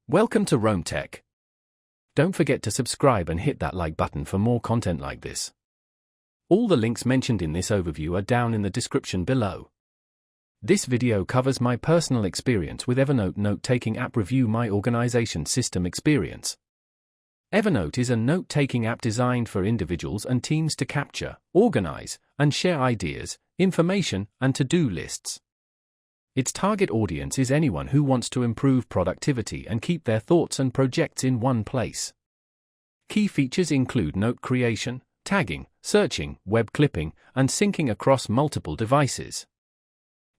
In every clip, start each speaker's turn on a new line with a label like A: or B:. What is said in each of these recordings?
A: Welcome to Rome Tech. Don't forget to subscribe and hit that like button for more content like this. All the links mentioned in this overview are down in the description below. This video covers my personal experience with Evernote note-taking app. Review my organization system experience. Evernote is a note-taking app designed for individuals and teams to capture, organize, and share ideas, information, and to-do lists. Its target audience is anyone who wants to improve productivity and keep their thoughts and projects in one place. Key features include note creation, tagging, searching, web clipping, and syncing across multiple devices.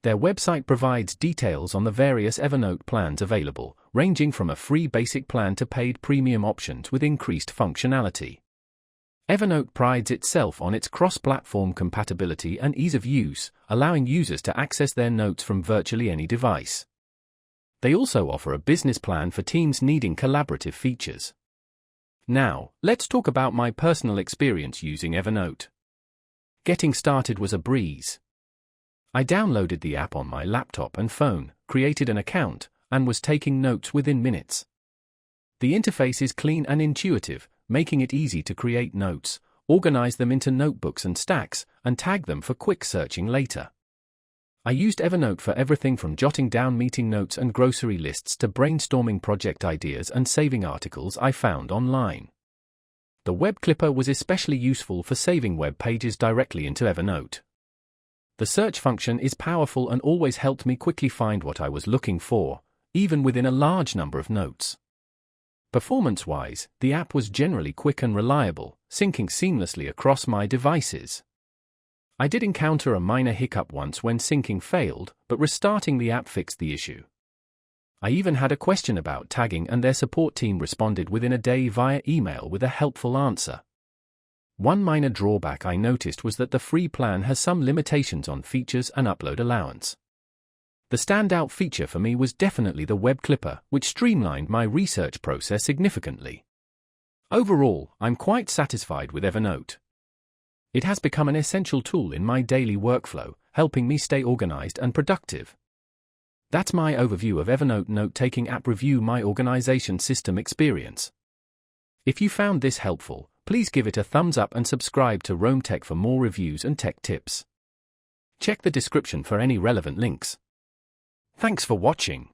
A: Their website provides details on the various Evernote plans available, ranging from a free basic plan to paid premium options with increased functionality. Evernote prides itself on its cross-platform compatibility and ease of use, allowing users to access their notes from virtually any device. They also offer a business plan for teams needing collaborative features. Now, let's talk about my personal experience using Evernote. Getting started was a breeze. I downloaded the app on my laptop and phone, created an account, and was taking notes within minutes. The interface is clean and intuitive, making it easy to create notes, organize them into notebooks and stacks, and tag them for quick searching later. I used Evernote for everything from jotting down meeting notes and grocery lists to brainstorming project ideas and saving articles I found online. The web clipper was especially useful for saving web pages directly into Evernote. The search function is powerful and always helped me quickly find what I was looking for, even within a large number of notes. Performance-wise, the app was generally quick and reliable, syncing seamlessly across my devices. I did encounter a minor hiccup once when syncing failed, but restarting the app fixed the issue. I even had a question about tagging and their support team responded within a day via email with a helpful answer. One minor drawback I noticed was that the free plan has some limitations on features and upload allowance. The standout feature for me was definitely the web clipper, which streamlined my research process significantly. Overall, I'm quite satisfied with Evernote. It has become an essential tool in my daily workflow, helping me stay organized and productive. That's my overview of Evernote note-taking app. Review my organization system experience. If you found this helpful, please give it a thumbs up and subscribe to Rome Tech for more reviews and tech tips. Check the description for any relevant links. Thanks for watching.